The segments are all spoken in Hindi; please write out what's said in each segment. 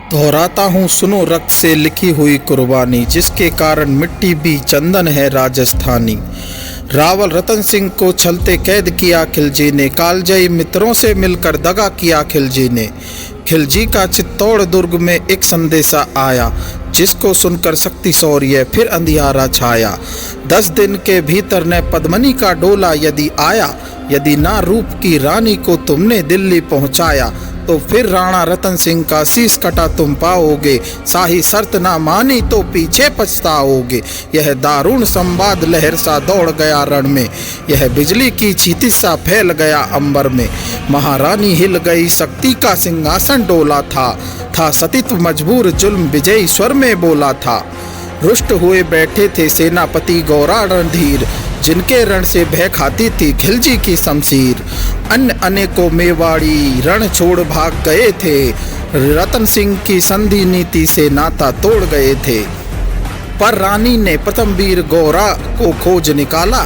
दोहराता हूँ सुनो रक्त से लिखी हुई कुर्बानी, जिसके कारण मिट्टी भी चंदन है राजस्थानी। रावल रतन सिंह को छलते कैद किया खिलजी ने, कालजयी मित्रों से मिलकर दगा किया खिलजी ने। खिलजी का चित्तौड़ दुर्ग में एक संदेशा आया, जिसको सुनकर शक्ति शौर्य फिर अंधियारा छाया। 10 दिन के भीतर न पद्मनी का डोला यदि आया, यदि ना रूप की रानी को तुमने दिल्ली पहुंचाया, तो फिर राणा रतन सिंह का शीश कटा तुम पाओगे। शाही शर्त ना मानी तो पीछे पछताओगे। यह दारुण संवाद लहर सा दौड़ गया रण में, यह बिजली की क्षितिज सा फैल गया अंबर में। महारानी हिल गई, शक्ति का सिंहासन डोला था सतीत्व मजबूर, जुल्म विजयी स्वर में बोला था। रुष्ट हुए बैठे थे सेनापति गौरा रणधीर, जिनके रण से भय खाती थी खिलजी की शमशीर। अन्य अनेकों मेवाड़ी रण छोड़ भाग गए थे, रतन सिंह की संधि नीति से नाता तोड़ गए थे। पर रानी ने प्रथम वीर गौरा को खोज निकाला,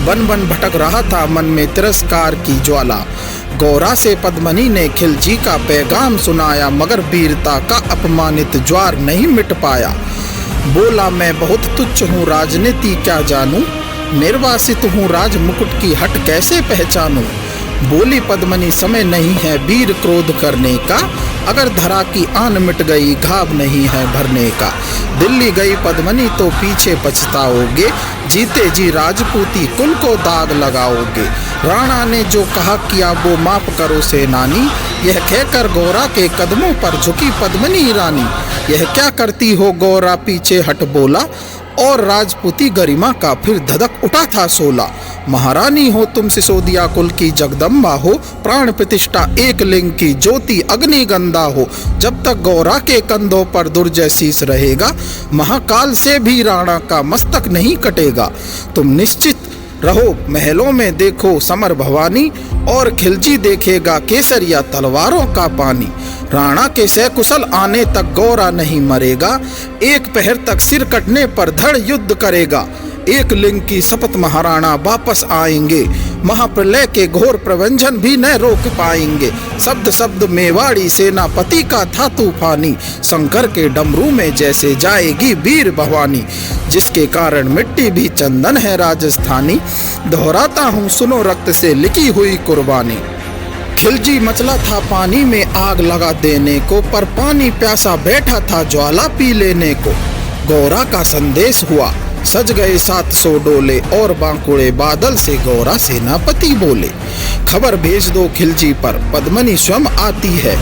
बन बन भटक रहा था मन में तिरस्कार की ज्वाला। गौरा से पद्मनी ने खिलजी का पैगाम सुनाया, मगर वीरता का अपमानित ज्वार नहीं मिट पाया। बोला मैं बहुत तुच्छ हूँ राजनीति क्या जानूं, निर्वासित हूँ राज मुकुट की हट कैसे पहचानूं। बोली पद्मनी समय नहीं है वीर क्रोध करने का, अगर धरा की आन मिट गई घाव नहीं है भरने का। दिल्ली गई पद्मनी तो पीछे पछताओगे, जीते जी राजपूती कुल को दाग लगाओगे। राणा ने जो कहा किया वो माफ करो सेनानी, यह कहकर गौरा के कदमों पर झुकी पद्मनी रानी। यह क्या करती हो गौरा पीछे हट बोला, और राजपूती गरिमा का फिर धधक उठा था सोला। महारानी हो तुम सिसोदिया कुल की जगदम्बा हो, प्राण प्रतिष्ठा एक लिंग की ज्योति अग्निगंधा हो। जब तक गौरा के कंधों पर दुर्जय शीस रहेगा, महाकाल से भी राणा का मस्तक नहीं कटेगा। तुम निश्चित रहो महलों में देखो समर भवानी, और खिलजी देखेगा केसरिया तलवारों का पानी। राणा के सकुशल आने तक गौरा नहीं मरेगा, एक पहर तक सिर कटने पर धड़ युद्ध करेगा। एक लिंग की शपथ महाराणा वापस आएंगे, महाप्रलय के घोर प्रवंचन भी न रोक पाएंगे। शब्द शब्द मेवाड़ी सेनापति का था तूफानी, शंकर के डमरू में जैसे जाएगी वीर भवानी। जिसके कारण मिट्टी भी चंदन है राजस्थानी, दोहराता हूँ सुनो रक्त से लिखी हुई कुर्बानी। खिलजी मचला था पानी में आग लगा देने को, पर पानी प्यासा बैठा था ज्वाला पी लेने को। गौरा का संदेश हुआ, सज गए 700 डोले, और बांकुड़े बादल से गौरा सेनापति बोले। खबर भेज दो खिलजी पर पद्मनी स्वयं आती है,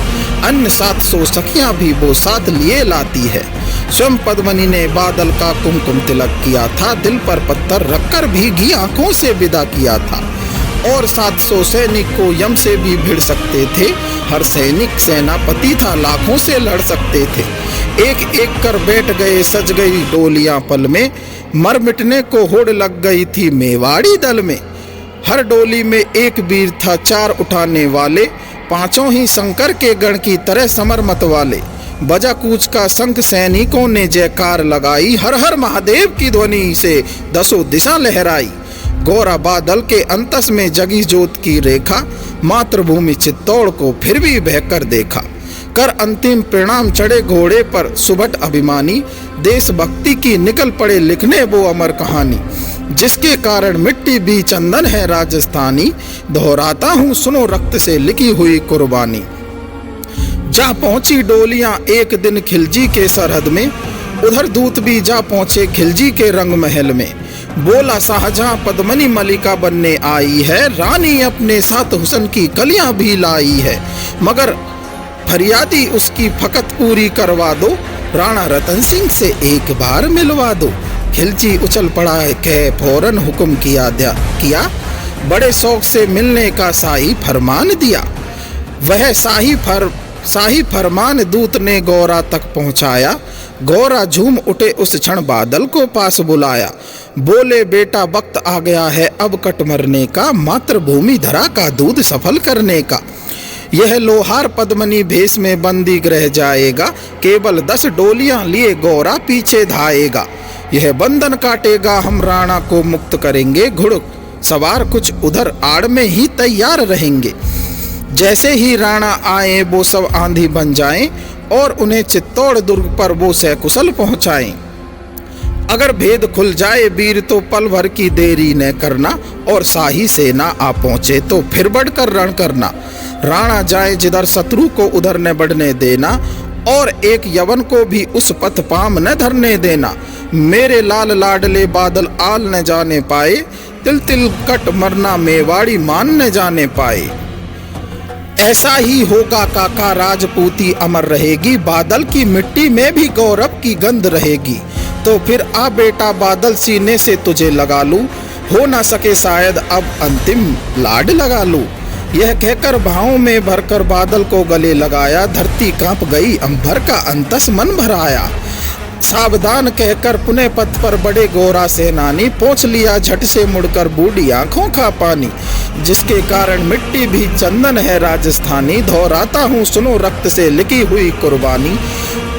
अन्य 700 सखियां भी वो साथ लिए लाती है। स्वयं पद्मनी ने बादल का कुमकुम तिलक किया था, दिल पर पत्थर रखकर भीगी आंखों से विदा किया था। और 700 सैनिक को यम से भी भिड़ सकते थे, हर सैनिक सेनापति था लाखों से लड़ सकते थे। एक एक कर बैठ गए सज गई डोलियां पल में, मर मिटने को होड़ लग गई थी मेवाड़ी दल में। हर डोली में एक वीर था 4 उठाने वाले, पांचों ही शंकर के गण की तरह समर मत वाले। बजा कूच का शंख सैनिकों ने जयकार लगाई, हर हर महादेव की ध्वनि से 10 दिशा लहराई। गौरा बादल के अंतस में जगी जोत की रेखा, मातृभूमि चित्तौड़ को फिर भी बहकर देखा। कर अंतिम प्रणाम चढ़े घोड़े पर सुबट अभिमानी, देशभक्ति की निकल पड़े लिखने वो अमर कहानी। जिसके कारण मिट्टी भी चंदन है राजस्थानी, दोहराता हूँ सुनो रक्त से लिखी हुई कुर्बानी। जा पहुंची डोलियां एक दिन खिलजी के सरहद में, उधर दूत भी जा पहुंचे खिलजी के रंग महल में। बोला शाहजहां पद्मनी मलिका बनने आई है, रानी अपने साथ हुस्न की कलियां भी लाई है। मगर फरियादी उसकी फकत पूरी करवा दो, राणा रतन सिंह से एक बार मिलवा दो। खिलजी उछल पड़ा है कह फौरन हुक्म किया, बड़े शौक से मिलने का शाही फरमान दिया। वह शाही फरमान दूत ने गौरा तक पहुंचाया। गौरा झूम उठे उस क्षण बादल को पास बुलाया। बोले बेटा वक्त आ गया है अब कट मरने का, मातृभूमि धरा का दूध सफल करने का। यह लोहार पद्मनी भेष में बंदी रह जाएगा, केवल 10 डोलियां लिए गौरा पीछे धाएगा। यह बंधन काटेगा हम राणा को मुक्त करेंगे, घुड़ सवार कुछ उधर आड़ में ही तैयार रहेंगे। जैसे ही राणा आए वो सब आंधी बन जाएं, और उन्हें चित्तौड़ दुर्ग पर वो सकुशल पहुंचाएं। अगर भेद खुल जाए वीर तो पल भर की देरी न करना, और शाही सेना आ पहुंचे तो फिर बढ़कर रण करना। राणा जाए जिधर शत्रु को उधर न बढ़ने देना, और एक यवन को भी उस पथ पाम न धरने देना। मेरे लाल लाडले बादल आल न जाने पाए, तिल तिल कट मरना मेवाड़ी मान न जाने पाए। ऐसा ही होगा काका राजपूती अमर रहेगी, बादल की मिट्टी में भी गौरव की गंध रहेगी। तो फिर आ बेटा बादल सीने से तुझे लगा लूं, हो ना सके शायद अब अंतिम लाड लगा लूं। यह कहकर भावों में भरकर बादल को गले लगाया, धरती कांप गई अंबर का अंतस मन भराया। सावधान कहकर पुनः पथ पर बड़े गोरा सेनानी, पहुंच लिया झट से मुड़कर बूढ़ी आंखों का पानी। जिसके कारण मिट्टी भी चंदन है राजस्थानी, दोहराता हूँ सुनो रक्त से लिखी हुई कुर्बानी।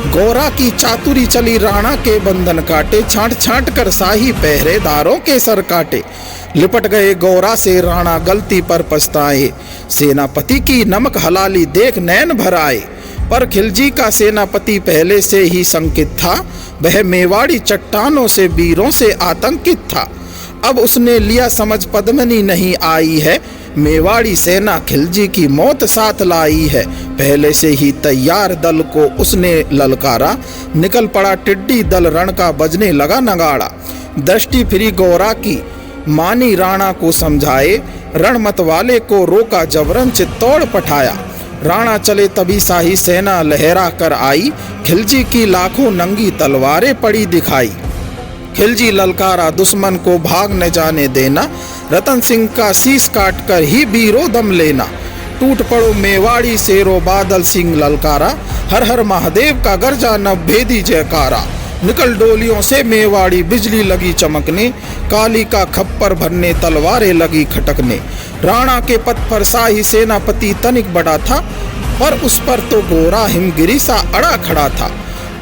गोरा की चातुरी चली राणा के बंधन काटे, छांट छांट कर शाही पहरेदारों के सर काटे। लिपट गए गोरा से राणा गलती पर पछताए, सेनापति की नमक हलाली देख नैन भर आए। पर खिलजी का सेनापति पहले से ही शंकित था, वह मेवाड़ी चट्टानों से वीरों से आतंकित था। अब उसने लिया समझ पद्मिनी नहीं आई है, मेवाड़ी सेना खिलजी की मौत साथ लाई है। पहले से ही तैयार दल को उसने ललकारा, निकल पड़ा टिड्डी दल रण का बजने लगा नगाड़ा। दृष्टि फिरी गोरा की मानी राणा को समझाए, रण मत वाले को रोका जबरन चित्तौड़ पठाया। राणा चले तभी शाही सेना लहरा कर आई, खिलजी की लाखों नंगी तलवारें पड़ी दिखाई। खिलजी ललकारा दुश्मन को भाग न जाने देना, रतन सिंह का शीश काट कर ही वीरों दम लेना। टूट पड़ो मेवाड़ी शेरो बादल सिंह ललकारा, हर हर महादेव का गर्जा नभ भेदी जयकारा। निकल डोलियों से मेवाड़ी बिजली लगी चमकने, काली का खप्पर भरने तलवारें लगी खटकने। राणा के पथ पर शाही सेनापति तनिक बड़ा था, पर उस पर तो गोरा हिमगिरी सा अड़ा खड़ा था।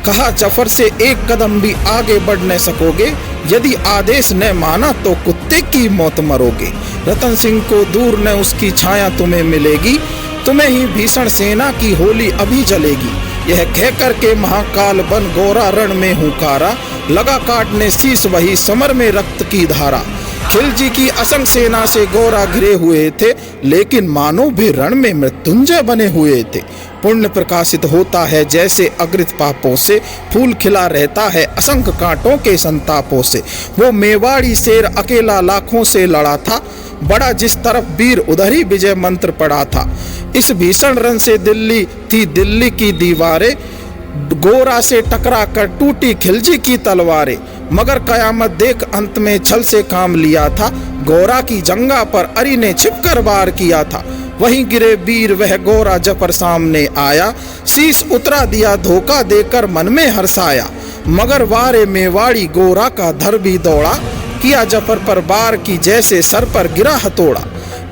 कहा जफर से एक कदम भी आगे बढ़ न सकोगे, यदि आदेश न माना तो कुत्ते की मौत मरोगे। रतन सिंह को दूर न उसकी छाया तुम्हें मिलेगी, तुम्हें ही भीषण सेना की होली अभी जलेगी। यह कहकर के महाकाल बन गोरा रण में हुंकारा, लगा काटने शीश वही समर में रक्त की धारा। खिलजी की असंग सेना से गोरा घिरे हुए थे, लेकिन मानो भी रण में मृत्युंजय बने हुए थे। पुण्य प्रकाशित होता है जैसे अग्रित पापों से, फूल खिला रहता है असंख्य कांटों के संतापों से। वो मेवाड़ी शेर अकेला लाखों से लड़ा था, बड़ा जिस तरफ वीर उधर ही विजय मंत्र पड़ा था। इस भीषण रण से दिल्ली थी दिल्ली की दीवारें, गोरा से टकरा कर टूटी खिलजी की तलवारें। मगर कयामत देख अंत में छल से काम लिया था, गोरा की जंगा पर अरी ने छिपकर वार किया था। वहीं गिरे वीर वह गोरा जफर सामने आया, शीश उतरा दिया धोखा देकर मन में हर्षाया। मगर वारे मेवाड़ी गोरा का धर भी दौड़ा, किया जफर पर वार की जैसे सर पर गिरा हथौड़ा।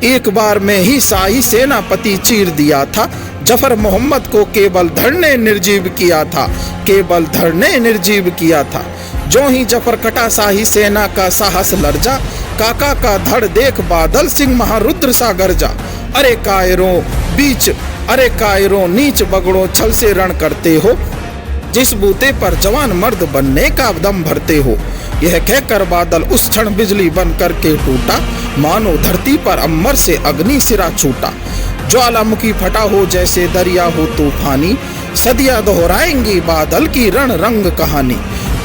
एक बार में ही शाही सेनापति चीर दिया था, जफर मोहम्मद को केवल धड़ ने निर्जीव किया था, केवल धड़ ने निर्जीव किया था। जो ही जफर कटा शाही सेना का साहस लर्जा, काका का धड़ देख बादल सिंह महारुद्र सा गरजा। अरे कायरों बीच, अरे कायरों नीच बगड़ों छल से रण करते हो, जिस बूते पर जवान मर्द बनने का दम भरते हो। यह कहकर बादल उस क्षण बिजली बन करके टूटा, मानो धरती पर अम्बर से अग्नि सिरा छूटा। ज्वालामुखी फटा हो जैसे दरिया हो तूफानी, सदियां दोहराएंगी बादल की रण रंग कहानी।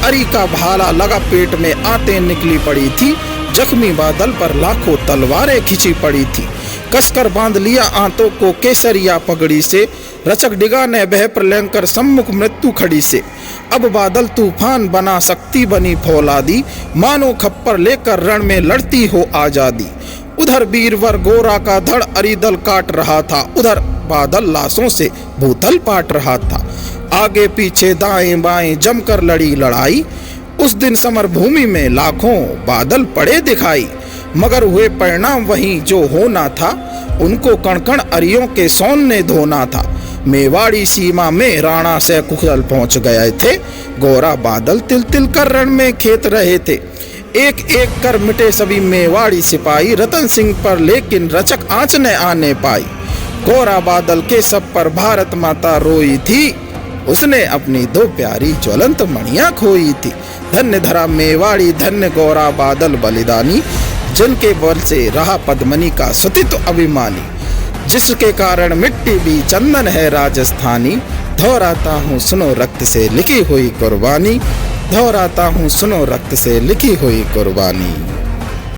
अरी का भाला लगा पेट में आते निकली पड़ी थी, जख्मी बादल पर लाखों तलवारें खिंची पड़ी थी। कसकर बांध लिया आंतों को केसरिया पगड़ी से, रचक डिगा ने बह प्रलयंकर सम्मुख मृत्यु खड़ी से। अब बादल तूफान बना शक्ति बनी फौलादी, मानो खप्पर लेकर रण में लड़ती हो आजादी। उधर वीरवर गोरा का धड़ अरिदल काट रहा था, उधर बादल लाशों से भूतल पाट रहा था। आगे पीछे दाएं बाएं जमकर लड़ी लड़ाई, उस दिन समर भूमि में लाखों बादल पड़े दिखाई। मगर हुए परिणाम वही जो होना था, उनको कण कण अरियों के सोन ने धोना था। मेवाड़ी सीमा में राणा से कुशल पहुंच गए थे, गोरा बादल तिल तिल कर रण में खेत रहे थे। एक एक कर मिटे सभी मेवाड़ी सिपाही रतन सिंह पर, लेकिन रचक आंच न आने पाई। गोरा बादल के सब पर भारत माता रोई थी, उसने अपनी 2 प्यारी ज्वलंत मणियां खोई थी। धन्य धरा मेवाड़ी, धन्य गौरा बादल बलिदानी, जिनके बल से रहा पद्मनी का सतीत्व अभिमानी, जिसके कारण मिट्टी भी चंदन है राजस्थानी। दोहराता हूँ सुनो रक्त से लिखी हुई कुर्बानी, दोहराता हूँ सुनो रक्त से लिखी हुई कुर्बानी।